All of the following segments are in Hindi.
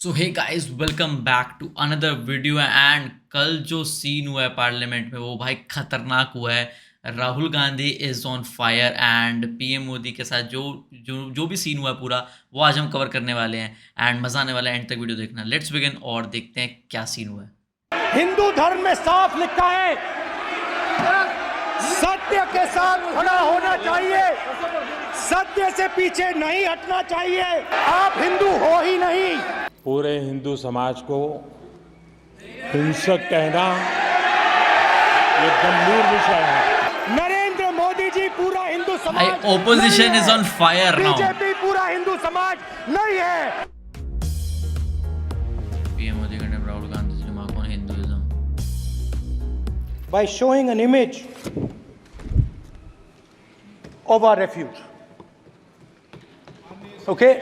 So hey guys welcome back to another video and कल जो सीन हुआ है पार्लियामेंट में वो भाई खतरनाक हुआ है। Rahul Gandhi is on fire and PM Modi के साथ जो जो जो भी सीन हुआ है पूरा वो आज हम कवर करने वाले हैं एंड मजा आने वाला है। एंड तक वीडियो देखना। लेट्स बिगिन और देखते हैं क्या सीन हुआ है। हिंदू धर्म में साफ लिखा है, सत्य के साथ खड़ा होना चाहिए, सत्य से पीछे नहीं हटना चाहिए। आप हिंदू हो ही नहीं। पूरे हिंदू समाज को हिंसक कहना ये गंभीर विषय है। नरेंद्र मोदी जी पूरा हिंदू समाज, opposition is on fire now. BJP पूरा हिंदू समाज नहीं है। पीएम मोदी का Rahul Gandhi remark on Hinduism. By showing an image of our refuge. Okay?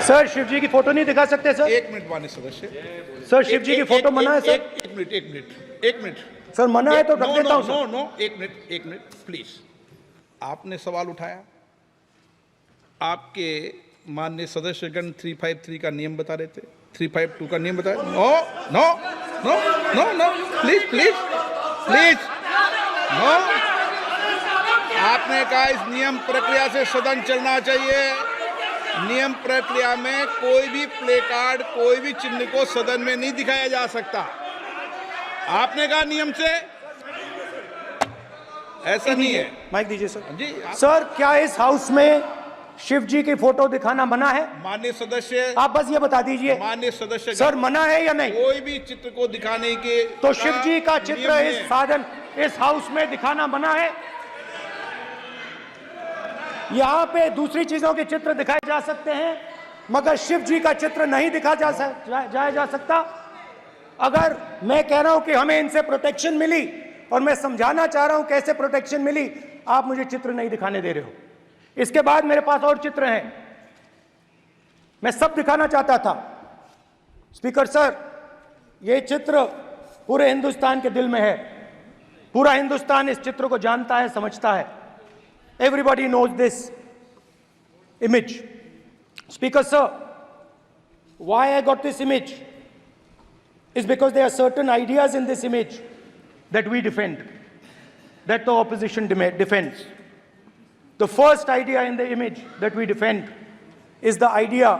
Sir Shiv ji की फोटो नहीं दिखा सकते सर? एक मिनट माननीय सदस्य। सर शिव जी की फोटो मना है सर? एक मिनट सर मना है तो रख देता हूं सर। नो एक मिनट प्लीज। आपने सवाल उठाया, आपके माननीय सदस्यगण 353 का नियम बता रहे थे, 352 का नियम बताया। No no no no no please please please no. आपने कहा इस नियम प्रक्रिया से सदन चलना चाहिए। नियम प्रक्रिया में कोई भी प्ले कार्ड, कोई भी चिन्ह को सदन में नहीं दिखाया जा सकता। आपने कहा नियम से, ऐसा नहीं है। माइक दीजिए सर। जी सर क्या इस हाउस में शिव जी की फोटो दिखाना मना है? माननीय सदस्य, आप बस ये बता दीजिए माननीय सदस्य सर मना है या नहीं? कोई भी चित्र को दिखाने के तो शिव जी का चित्र नियम इस है। साधन इस हाउस में दिखाना मना है। यहाँ पे दूसरी चीजों के चित्र दिखाए जा सकते हैं मगर शिव जी का चित्र नहीं दिखा जाया जा सकता। अगर मैं कह रहा हूं कि हमें इनसे प्रोटेक्शन मिली और मैं समझाना चाह रहा हूं कैसे प्रोटेक्शन मिली, आप मुझे चित्र नहीं दिखाने दे रहे हो। इसके बाद मेरे पास और चित्र हैं, मैं सब दिखाना चाहता था। स्पीकर सर, ये चित्र पूरे हिंदुस्तान के दिल में है। पूरा हिंदुस्तान इस चित्र को जानता है, समझता है। Everybody knows this image. Speaker sir, why I got this image is because there are certain ideas in this image that we defend, that the opposition defends. The first idea in the image that we defend is the idea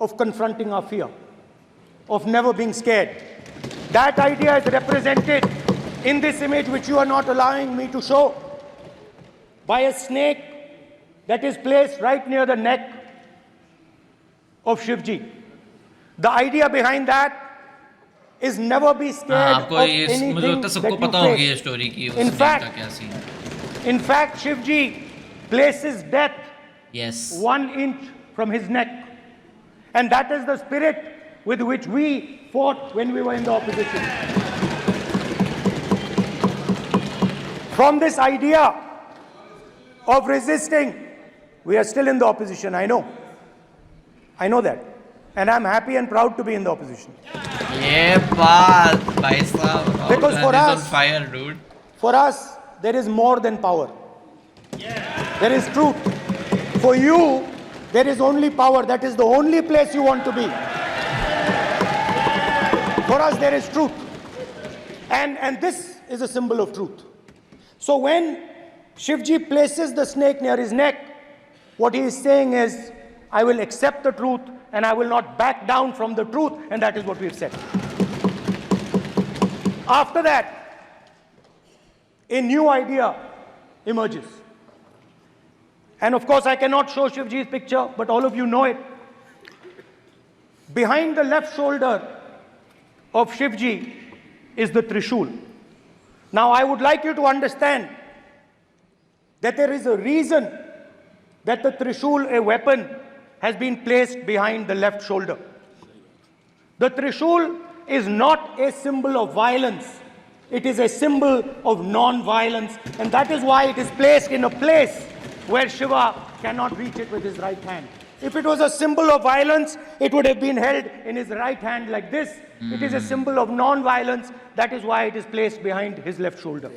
of confronting our fear, of never being scared. That idea is represented in this image, which you are not allowing me to show, by a snake that is placed right near the neck of Shivji. The idea behind that is never be scared of anything मुझे लगता है सबको that you पता होगी ये face. स्टोरी की। In fact, का क्या सीन है। In fact, Shivji places death yes 1 inch from his neck. And that is the spirit with which we fought when we were in the opposition. From this idea of resisting, we are still in the opposition. I know that, and I'm happy and proud to be in the opposition. ये बात भाई साहब, Because for Ganesh on us- fire dude। For us, there is more than power. There is truth. For you, there is only power. That is the only place you want to be. For us, there is truth, and this is a symbol of truth. So when Shivji places the snake near his neck, what he is saying is, I will accept the truth and I will not back down from the truth, and that is what we have said. After that, a new idea emerges. And of course, I cannot show Shivji's picture, but all of you know it. Behind the left shoulder of Shivji is the Trishul. Now, I would like you to understand that there is a reason that the Trishul, a weapon, has been placed behind the left shoulder. The Trishul is not a symbol of violence. It is a symbol of non-violence, and that is why it is placed in a place where Shiva cannot reach it with his right hand. If it was a symbol of violence, it would have been held in his right hand like this. It is a symbol of non-violence. That is why it is placed behind his left shoulder.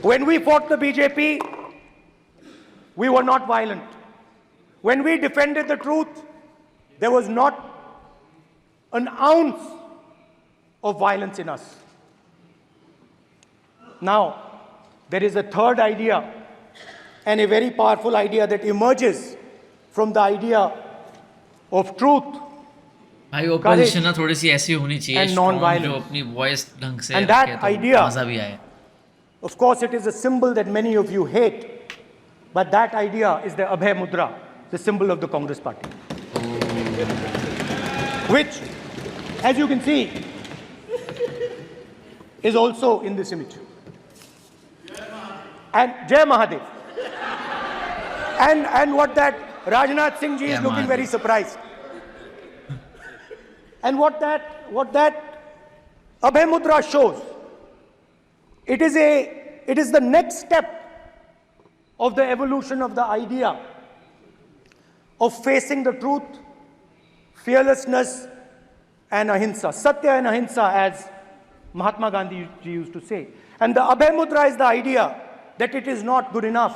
When we fought the BJP, we were not violent. When we defended the truth, there was not an ounce of violence in us. Now, there is a third idea, and a very powerful idea that emerges from the idea of truth भाई ऑपोजिशन ना थोड़ी सी ऐसी होनी चाहिए and strong, non-violence. जो अपनी वॉइस ढंग से And that रखे तो idea- मजा भी आए. Of course, it is a symbol that many of you hate, but that idea is the Abhay Mudra, the symbol of the Congress party. Which, as you can see, is also in this image. And Jai Mahadev. And what that Rajnath Singh ji is Jai looking Mahadev. very surprised. And what that Abhay Mudra shows, it is the next step of the evolution of the idea of facing the truth, fearlessness, and ahimsa. Satya and ahimsa, as Mahatma Gandhi ji used to say. And the Abhay Mudra is the idea that it is not good enough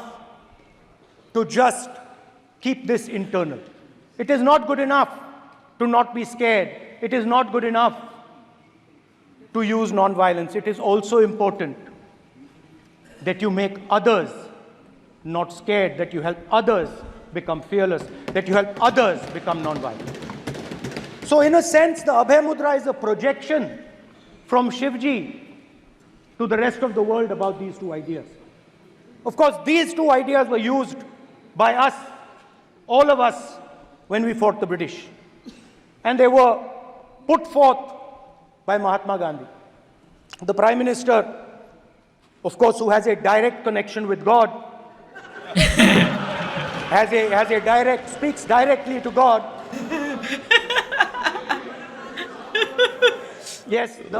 to just keep this internal. It is not good enough to not be scared. It is not good enough to use non-violence. It is also important that you make others not scared, that you help others become fearless, that you help others become non-violent. So in a sense, the Abhay Mudra is a projection from Shivji to the rest of the world about these two ideas. Of course, these two ideas were used by us, all of us, when we fought the British. And they were put forth by Mahatma Gandhi. The Prime Minister, of course, who has a direct connection with God, speaks directly to God. Yes, the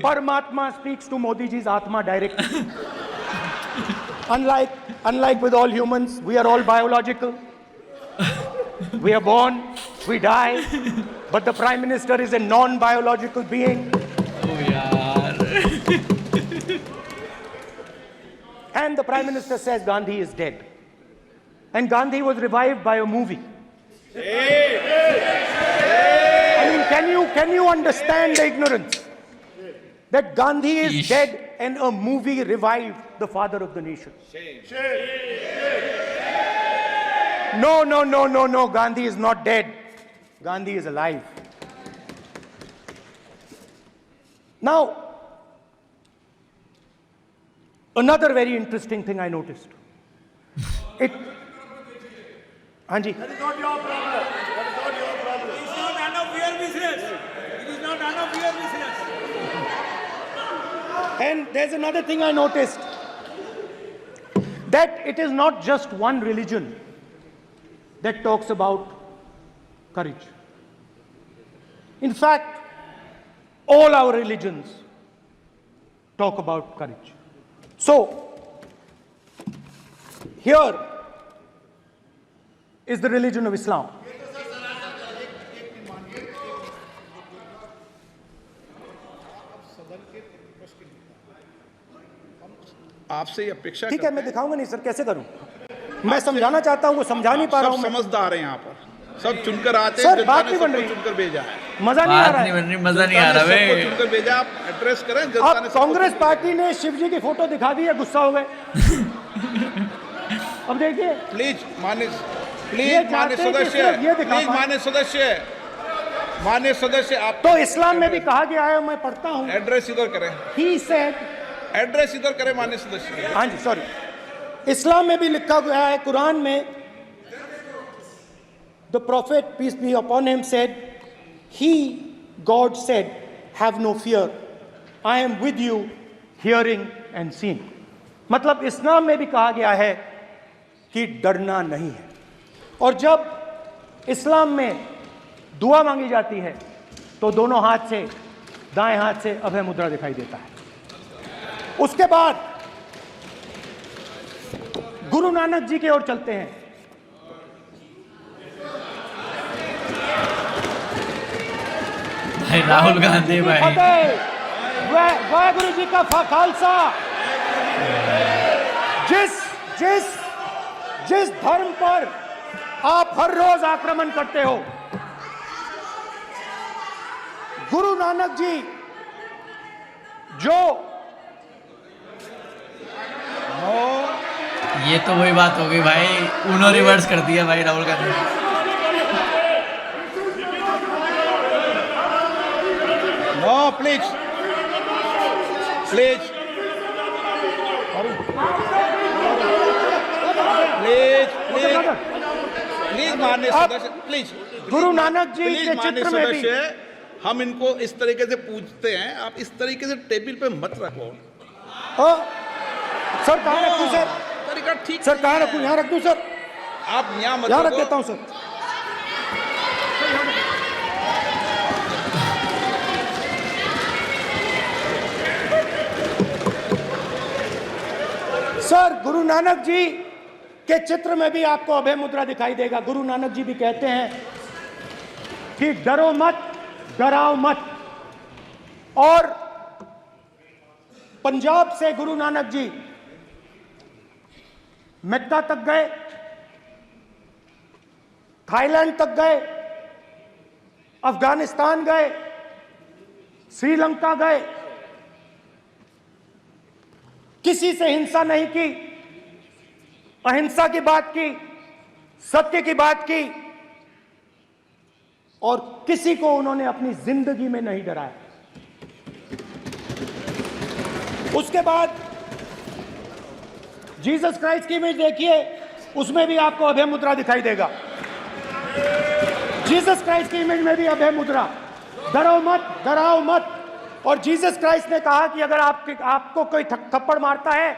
Paramatma speaks to Modi ji's Atma directly. Unlike with all humans, we are all biological. We are born, we die, but the Prime Minister is a non-biological being. Oh yaar. And the Prime Minister says Gandhi is dead. And Gandhi was revived by a movie. I mean, can you understand the ignorance? That Gandhi is Yeesh. dead and a movie revived the father of the nation. No, Gandhi is not dead. Gandhi is alive. Now, another very interesting thing I noticed. Hanji. That is not your problem. That is not your problem. It is not none of your business. It is not none of your business. And there's another thing I noticed. That it is not just one religion that talks about courage. In fact, all our religions talk about courage. So, here is the religion of Islam. आपसे ये अपेक्षा ठीक है, करते मैं हैं। दिखाऊंगा नहीं सर, कैसे करूं? मैं समझाना चाहता हूं, वो समझा नहीं पा रहा सब हूं मैं। समझदार हैं यहाँ पर, सब चुनकर आते हैं, सर, जनता बात ने नहीं बन सबको रही। चुनकर भेजा है। मजा नहीं आ बात रहा नहीं है। बन रही, मजा नहीं आ जनता रहा ने सबको बे. चुनकर भेजा, आप एड्रेस करें, जनता ने अब सबको कांग्रेस चुनकर पार्टी ने शिवजी की फोटो दिखा दी है, गुस्सा हो गए। अब देखिए, प्लीज मान्य ये मान्य चाहते हैं कि सदस्य, सिर्फ ये दिखा प्लीज पाएं। मान्य सदस्य आप तो इस्लाम में भी कहा गया है, मैं पढ़ता हूं। एड्रेस इधर करें, He said, एड्रेस इधर करें मान्य सदस्य। हाँ जी, सॉरी, इस्लाम में भी लिखा गया है, कुरान में, the prophet, peace be upon him, said, God said, have no fear, I am with you, hearing and seeing. मतलब इस्लाम में भी कहा गया है कि डरना नहीं है। और जब इस्लाम में दुआ मांगी जाती है तो दोनों हाथ से, दाएं हाथ से अभय मुद्रा दिखाई देता है। उसके बाद गुरु नानक जी की ओर चलते हैं। भाई राहुल गांधी भाई. वाहेगुरु जी का खालसा। जिस धर्म पर आप हर रोज आक्रमण करते हो, गुरु नानक जी जो ये तो वही बात हो गई भाई, उन्होंने रिवर्स कर दिया भाई Rahul Gandhi. No please please please please please माननीय सदस्य, प्लीज गुरु नानक जी प्लीज के माननीय चित्र में भी सदस्य, हम इनको इस तरीके से पूछते हैं, आप इस तरीके से टेबल पे मत रखो। सर कहाँ रखूं सर? तरीका ठीक सर कहाँ रखूं? यहाँ रख दूं सर? आप यहाँ मत यहाँ रख रखो। देता हूँ सर। सर गुरु नानक जी के चित्र में भी आपको अभय मुद्रा दिखाई देगा। गुरु नानक जी भी कहते हैं कि डरो मत, डराओ मत। और पंजाब से गुरु नानक जी मेक्का तक गए, थाईलैंड तक गए, अफगानिस्तान गए, श्रीलंका गए, किसी से हिंसा नहीं की, अहिंसा की बात की, सत्य की बात की, और किसी को उन्होंने अपनी जिंदगी में नहीं डराया। उसके बाद जीसस क्राइस्ट की इमेज देखिए, उसमें भी आपको अभय मुद्रा दिखाई देगा। जीसस क्राइस्ट की इमेज में भी अभय मुद्रा, डरो मत, डराओ मत। और जीसस क्राइस्ट ने कहा कि अगर आपको कोई थप्पड़ मारता है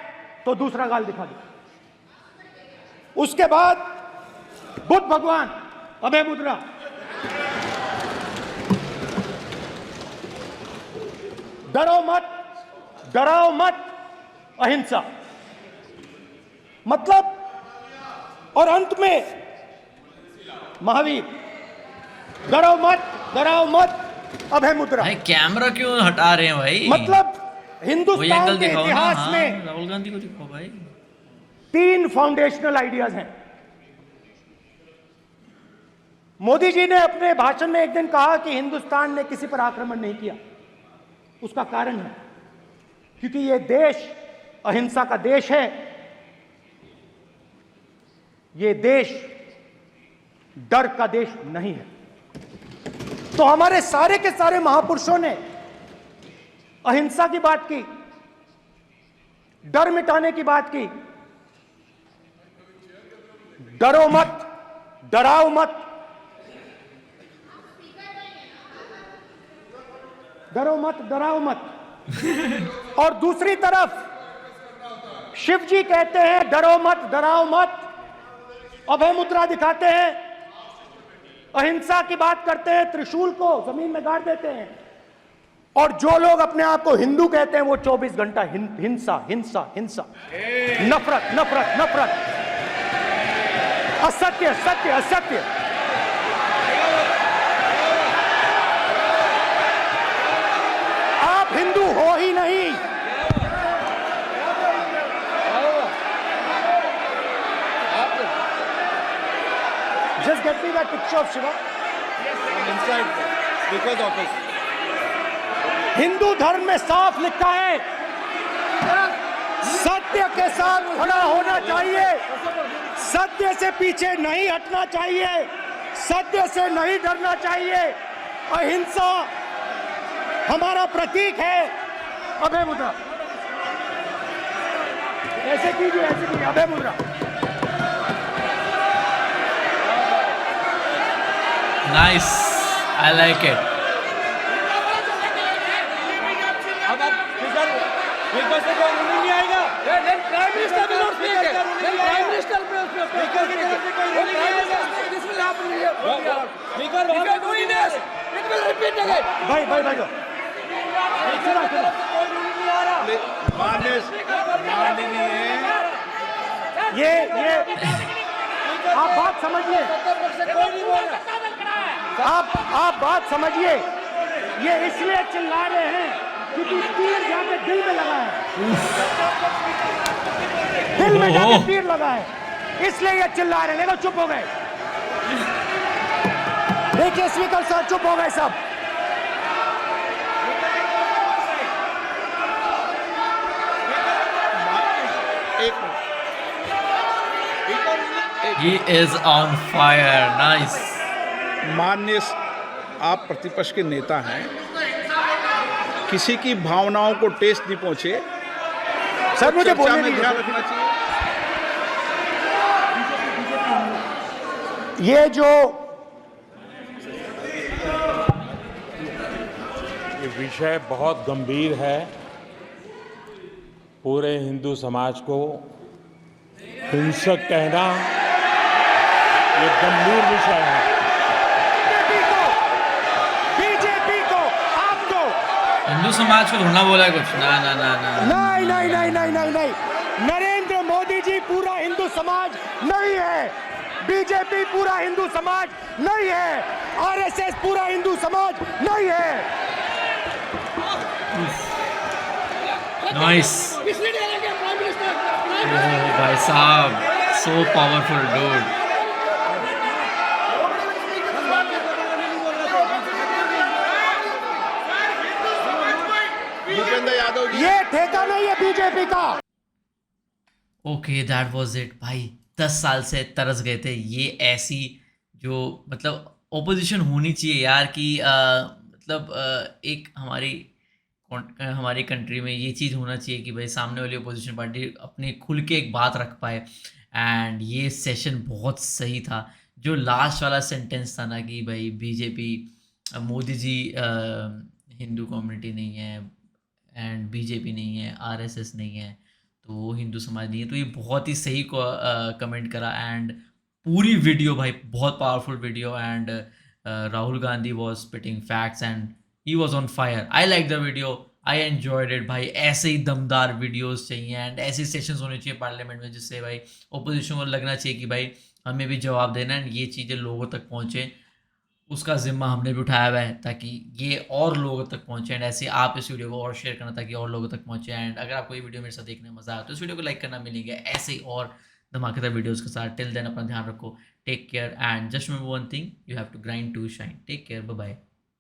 तो दूसरा गाल दिखा दो। उसके बाद बुद्ध भगवान, अभय मुद्रा। डरो मत, डराओ मत, अहिंसा। मतलब, और अंत में महावीर, डरो मत, डराओ मत, अभय मुद्रा। भाई कैमरा क्यों हटा रहे हैं भाई? मतलब वो हिंदुस्तान एंगल के दिखाओ ना। इतिहास हाँ, में राहुल गांधी को दिखाओ भाई। 3 फाउंडेशनल आइडियाज हैं। मोदी जी ने अपने भाषण में एक दिन कहा कि हिंदुस्तान ने किसी पर आक्रमण नहीं किया। उसका कारण है क्योंकि यह देश अहिंसा का देश है। यह देश डर का देश नहीं है। तो हमारे सारे के सारे महापुरुषों ने अहिंसा की बात की, डर मिटाने की बात की। डरो मत, डराओ मत, डरो मत, डराओ मत। और दूसरी तरफ शिव जी कहते हैं डरो मत, डराओ मत, अभय मुद्रा दिखाते हैं, अहिंसा की बात करते हैं, त्रिशूल को जमीन में गाड़ देते हैं। और जो लोग अपने आप को हिंदू कहते हैं वो 24 घंटा हिंसा हिंसा हिंसा, नफरत नफरत नफरत, असत्य सत्य असत्य। आप हिंदू हो ही नहीं। Just get me that picture of Shiva. Inside speaker's office. Hindu धर्म में साफ लिखा है, सत्य के साथ खड़ा होना चाहिए, सत्य से पीछे नहीं हटना चाहिए, सत्य से नहीं डरना चाहिए। अहिंसा हमारा प्रतीक है। अभय मुद्रा ऐसे कीजिए, ऐसे कीजिए, अभय मुद्रा। Nice, I like it. अब आप स्पीकर से कोई रूलिंग नहीं आएगा। Prime minister will not speak it. Then Prime Minister will speak. Speaker की तरफ से कोई रूलिंग नहीं आएगा। This will happen here. Speaker वहां पे doing this. It will repeat again. भाई भाई भाई स्पीकर की तरफ से कोई रूलिंग नहीं आ रहा। माननीय ये आप बात समझिए, कोई नहीं बोल रहा। आप बात समझिए। ये इसलिए चिल्ला रहे हैं क्योंकि तीर जाके दिल में लगा है, दिल में जाके तीर लगा है, इसलिए ये चिल्ला रहे हैं। देखो चुप हो गए, देखिए स्पीकर साहब चुप हो गए सब। He is on fire, nice. माननीय आप प्रतिपक्ष के नेता हैं, किसी की भावनाओं को ठेस नहीं पहुंचे, सर मुझे चर्चा बोलने में दीजिए। ध्यान रखना चाहिए। ये जो ये विषय बहुत गंभीर है, पूरे हिंदू समाज को हिंसक कहना ये गंभीर विषय है। बीजेपी को आपको हिंदू समाज को थोड़ा बोला है कुछ, ना ना ना ना। नहीं नहीं नहीं नहीं नहीं नहीं, नरेंद्र मोदी जी पूरा हिंदू समाज नहीं है, बीजेपी पूरा हिंदू समाज नहीं है, आरएसएस पूरा हिंदू समाज नहीं है। नाइस। भाई साहब, so powerful dude. Bhupendra Yadav ji, ये ठेका नहीं है बीजेपी का। ओके, दैट वाज इट भाई। 10 साल से तरस गए थे ये ऐसी जो मतलब ओपोजिशन होनी चाहिए यार कि एक हमारी कंट्री में ये चीज़ होना चाहिए कि भाई सामने वाली ओपोजिशन पार्टी अपने खुल के एक बात रख पाए। एंड ये सेशन बहुत सही था। जो लास्ट वाला सेंटेंस था ना कि भाई बीजेपी, मोदी जी हिंदू कम्युनिटी नहीं है, एंड बीजेपी नहीं है, आरएसएस नहीं है, तो वो हिंदू समाज नहीं है, तो ये बहुत ही सही को कमेंट करा। एंड पूरी वीडियो भाई बहुत powerful video. And Rahul Gandhi was spitting facts and he was on fire. I like the video, I enjoyed it भाई। ऐसे ही दमदार वीडियोस चाहिए एंड ऐसे सेशंस होने चाहिए पार्लियामेंट में, जिससे भाई ओपोजिशन को लगना चाहिए कि भाई हमें भी जवाब देना है, ये चीज़ें लोगों तक पहुँचे, उसका ज़िम्मा हमने भी उठाया हुआ है ताकि ये और लोगों तक पहुँचे। एंड ऐसे आप इस वीडियो को और शेयर करना ताकि और लोगों तक पहुँचे। एंड अगर आपको ये वीडियो मेरे साथ देखने में मज़ा आया तो इस वीडियो को लाइक करना मिलेंगे ऐसे ही और धमाकेदार वीडियोस के साथ। टिल देन अपना ध्यान रखो, take care and just remember one thing, you have to grind to shine. Take care, bye bye.